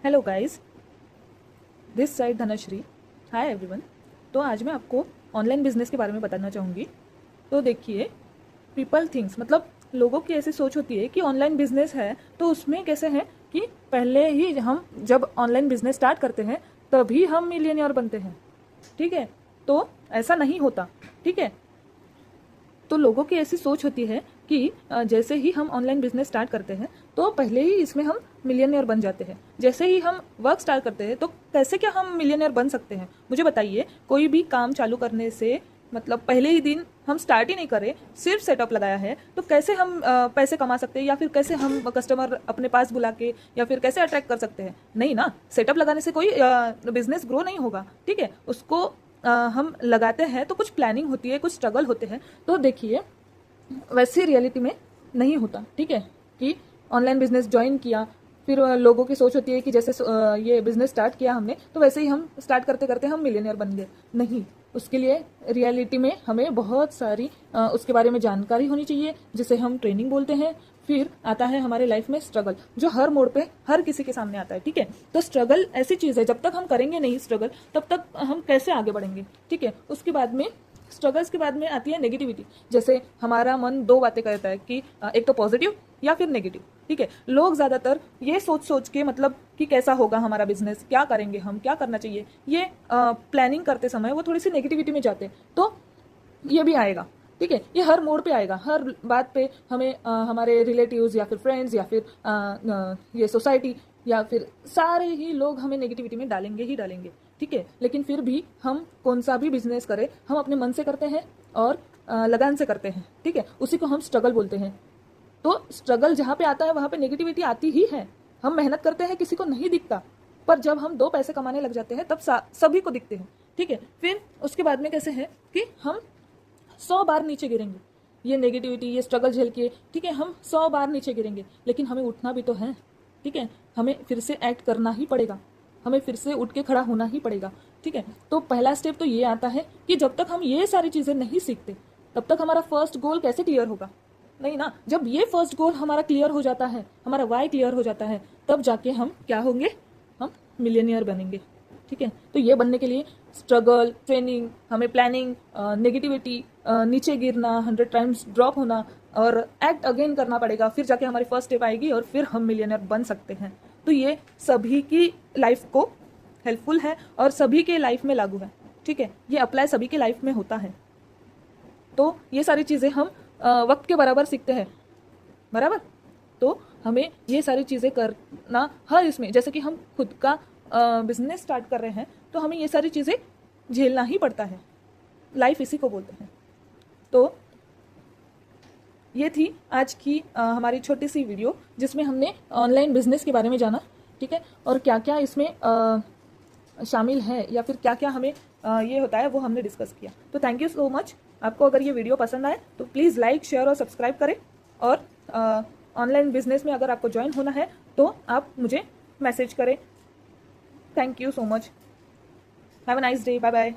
Hello guys, this side Dhanashree. Hi everyone. तो आज मैं आपको ऑनलाइन बिजनेस के बारे में बताना चाहूँगी। तो देखिए, पीपल थिंग्स मतलब लोगों की ऐसी सोच होती है कि ऑनलाइन बिजनेस है तो उसमें कैसे है कि पहले ही हम जब ऑनलाइन बिजनेस स्टार्ट करते हैं तभी हम मिलियनियर बनते हैं। ठीक है, तो ऐसा नहीं होता। ठीक है, तो लोगों की ऐसी सोच होती है कि जैसे ही हम ऑनलाइन बिजनेस स्टार्ट करते हैं तो पहले ही इसमें हम मिलियनियर बन जाते हैं। जैसे ही हम वर्क स्टार्ट करते हैं तो कैसे क्या हम मिलियनियर बन सकते हैं, मुझे बताइए। कोई भी काम चालू करने से मतलब पहले ही दिन हम स्टार्ट ही नहीं करें, सिर्फ सेटअप लगाया है, तो कैसे हम पैसे कमा सकते हैं, या फिर कैसे हम कस्टमर अपने पास बुला के या फिर कैसे अट्रैक्ट कर सकते हैं? नहीं ना, सेटअप लगाने से कोई बिजनेस ग्रो नहीं होगा। ठीक है, उसको हम लगाते हैं तो कुछ प्लानिंग होती है, कुछ स्ट्रगल होते हैं। तो देखिए, वैसे रियलिटी में नहीं होता। ठीक है, कि ऑनलाइन बिजनेस ज्वाइन किया, फिर लोगों की सोच होती है कि जैसे ये बिजनेस स्टार्ट किया हमने तो वैसे ही हम स्टार्ट करते करते हम मिलियनियर बन गए। नहीं, उसके लिए रियलिटी में हमें बहुत सारी उसके बारे में जानकारी होनी चाहिए, जिसे हम ट्रेनिंग बोलते हैं। फिर आता है हमारे लाइफ में स्ट्रगल, जो हर मोड़ पे हर किसी के सामने आता है। ठीक है, तो स्ट्रगल ऐसी चीज़ है, जब तक हम करेंगे नहीं स्ट्रगल तब तक हम कैसे आगे बढ़ेंगे। ठीक है, उसके बाद में स्ट्रगल्स के बाद में आती है नेगेटिविटी। जैसे हमारा मन दो बातें करता है कि एक तो पॉजिटिव या फिर नेगेटिव। ठीक है, लोग ज़्यादातर ये सोच सोच के मतलब कि कैसा होगा हमारा बिजनेस, क्या करेंगे हम, क्या करना चाहिए, ये प्लानिंग करते समय वो थोड़ी सी नेगेटिविटी में जाते हैं। तो ये भी आएगा। ठीक है, ये हर मोड़ पे आएगा, हर बात पे हमें हमारे रिलेटिव्स या फिर फ्रेंड्स या फिर ये सोसाइटी या फिर सारे ही लोग हमें नेगेटिविटी में डालेंगे ही डालेंगे। ठीक है, लेकिन फिर भी हम कौन सा भी बिजनेस करें, हम अपने मन से करते हैं और लगन से करते हैं। ठीक है, उसी को हम स्ट्रगल बोलते हैं। तो स्ट्रगल जहाँ पे आता है वहाँ पे नेगेटिविटी आती ही है। हम मेहनत करते हैं, किसी को नहीं दिखता, पर जब हम दो पैसे कमाने लग जाते हैं तब सभी को दिखते हैं। ठीक है, फिर उसके बाद में कैसे है कि हम 100 बार नीचे गिरेंगे, ये नेगेटिविटी ये स्ट्रगल झेल के। ठीक है, हम 100 बार नीचे गिरेंगे, लेकिन हमें उठना भी तो है। ठीक है, हमें फिर से एक्ट करना ही पड़ेगा, हमें फिर से उठ के खड़ा होना ही पड़ेगा। ठीक है, तो पहला स्टेप तो ये आता है कि जब तक हम ये सारी चीज़ें नहीं सीखते तब तक हमारा फर्स्ट गोल कैसे क्लियर होगा? नहीं ना, जब ये फर्स्ट गोल हमारा क्लियर हो जाता है, हमारा वाई क्लियर हो जाता है, तब जाके हम क्या होंगे, हम मिलियनियर बनेंगे। ठीक है, तो ये बनने के लिए स्ट्रगल, ट्रेनिंग, हमें प्लानिंग, नेगेटिविटी, नीचे गिरना, 100 टाइम्स ड्रॉप होना और एक्ट अगेन करना पड़ेगा, फिर जाके हमारी फर्स्ट स्टेप आएगी और फिर हम मिलियनियर बन सकते हैं। तो ये सभी की लाइफ को हेल्पफुल है और सभी के लाइफ में लागू है। ठीक है, ये अप्लाई सभी के लाइफ में होता है। तो ये सारी चीज़ें हम वक्त के बराबर सीखते हैं, बराबर। तो हमें ये सारी चीज़ें करना हर इसमें, जैसे कि हम खुद का बिजनेस स्टार्ट कर रहे हैं तो हमें ये सारी चीज़ें झेलना ही पड़ता है। लाइफ इसी को बोलते हैं। तो ये थी आज की हमारी छोटी सी वीडियो, जिसमें हमने ऑनलाइन बिजनेस के बारे में जाना। ठीक है, और क्या क्या इसमें शामिल है या फिर क्या क्या हमें ये होता है वो हमने डिस्कस किया। तो थैंक यू सो मच। आपको अगर ये वीडियो पसंद आए तो प्लीज़ लाइक, शेयर और सब्सक्राइब करें। और ऑनलाइन बिजनेस में अगर आपको ज्वाइन होना है तो आप मुझे मैसेज करें। Thank you so much. Have a nice day. Bye bye.